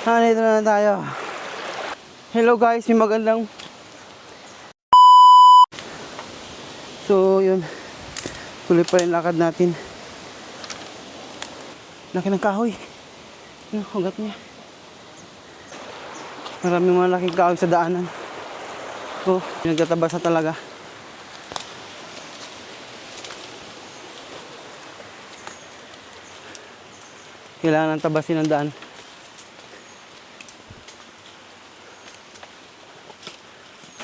Dito na tayo. Hello guys, may magandang... So, yun. Tuloy pa rin lakad natin. Laki ng kahoy. Yung hugat niya. Maraming mga laking kahoy sa daanan. So, nagtatabas na talaga. Kailangan tabasin ang daan.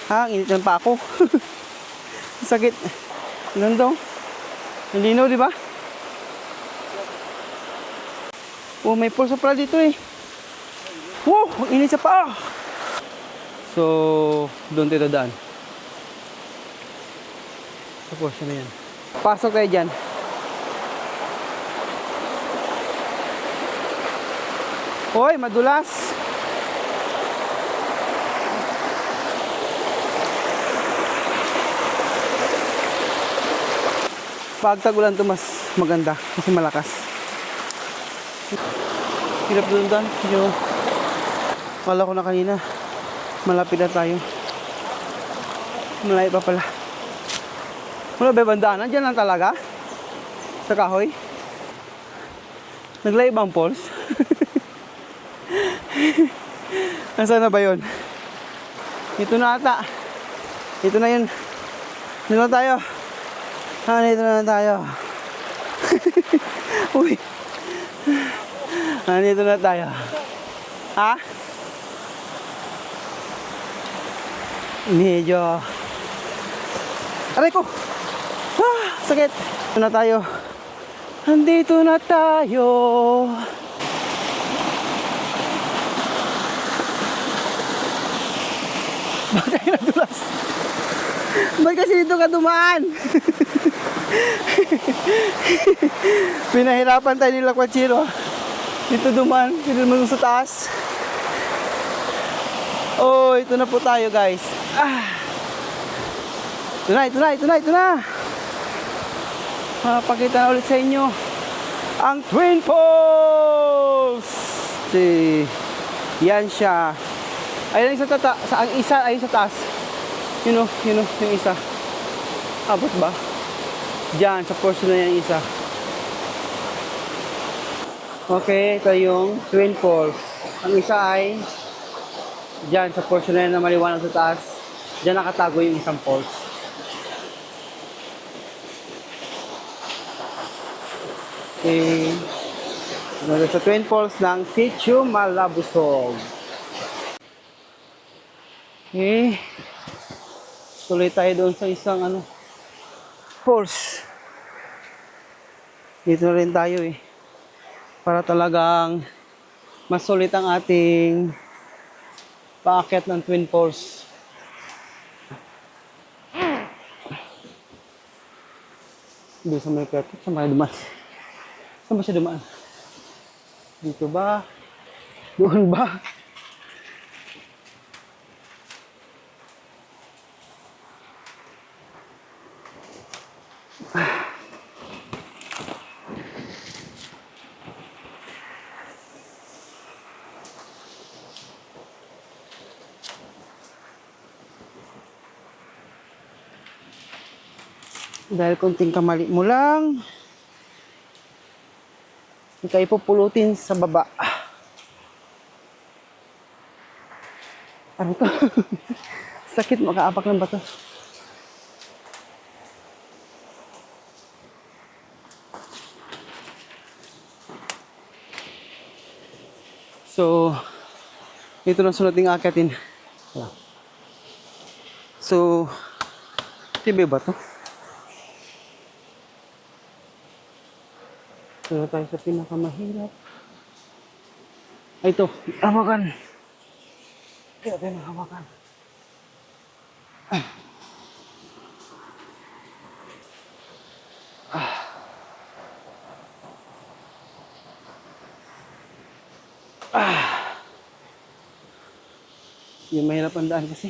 Ha, init ng pa ako. Sakit. Ganda. Nalinaw, di ba? Oh, may pulsa pala dito eh. Wow, init sa paa. So, doon tayo daan. Sa portion na yan. Pasok tayo dyan. Hoy, madulas. Pag tag-ulan to mas maganda kasi malakas. Hirap doon dan. Kala ko na kanina malapit na tayo. Malayo pa pala. Wala ba bandaanan? Diyan lang talaga? Sa kahoy? Naglayo bang poles? Nasaan na ba yun? Ito na ata. Ito na yun. Dito na tayo. Dito na tayo. Uy. Dito na tayo. Ha? Medyo. Aray ko. Sakit. Dito na tayo. Nandito na tayo. Bakit tayo nadulas? Ba't kasi dito ka dumaan? Pinahirapan tayo nila Kwachiro. Dito dumaan, dito naman sa taas. Oh, ito na po tayo guys. Ito na. Mapakita na ulit sa inyo ang Twin Falls. Yan siya. Ayun ang isa ayun sa taas. Yun o, yung isa. Abot ba? Diyan, sa portion na yan isa. Okay, ito yung Twin Falls. Ang isa ay diyan, sa portion na yan na maliwanag sa taas. Diyan nakatago yung isang falls. Okay. Sa Twin Falls ng Sitio Malabusog. Okay. Tuloy tayo doon sa isang falls. Dito na rin tayo eh. Para talagang mas sulit ang ating paakyat ng Twin Falls. Doon sa may kapit. Saan ba dumaan? Saan ba siya dumaan? Dito ba? Doon ba? Dahil konting kamali mo lang, hindi ka ipupulutin sa baba. Ano to? Sakit, makaapak ng bato. So, ito na sunod ng akatin. So, tiba ba to? Ito na tayo sa pinakamahirap. Ay, ito. Hawakan. Ito tayo hawakan. Yung mahirap ang daan kasi.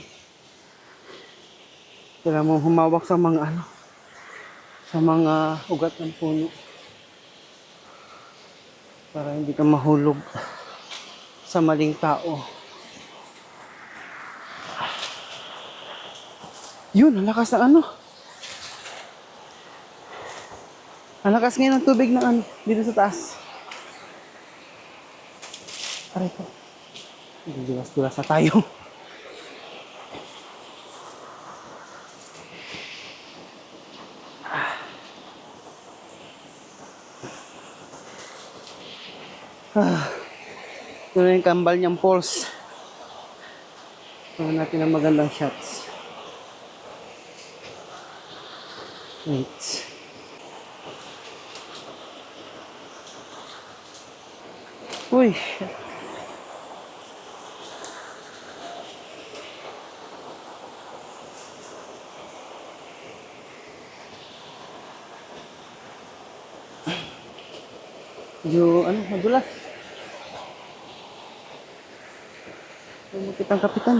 Kailangan mong humawak sa mga sa mga ugat ng puno. Para hindi ka mahulog sa maling tao. Yun, ang lakas ng ano. Ang lakas ngayon ng tubig ng ano, dito sa taas. Aray po. Dulas-dulas na tayo. Ito na yung kambal niyang falls. Tingnan natin ang magandang shots. Wait. Uy. Yung ano, madulas. Kitang kapitan.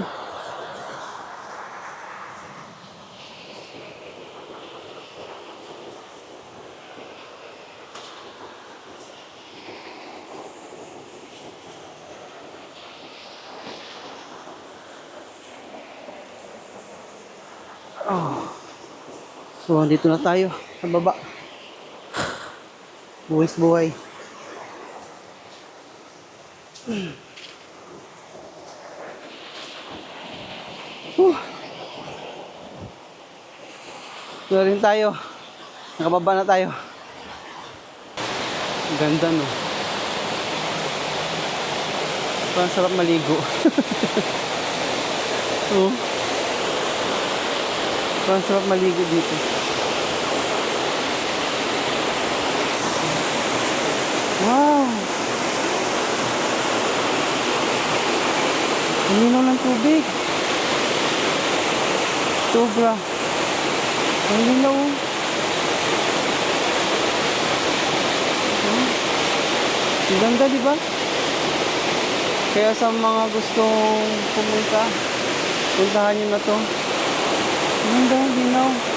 Oh. So, andito na tayo sa baba. Buwis buhay. Ito na rin tayo. Nakababa na tayo. Ganda, no? Parang sarap maligo. Oh. Parang sarap maligo dito. Wow! Ang linaw ng tubig. Sobra. Ang linaw. Ang ganda, di ba? Kaya sa mga gustong pumunta, puntahan nyo na to. Ang ganda, linaw.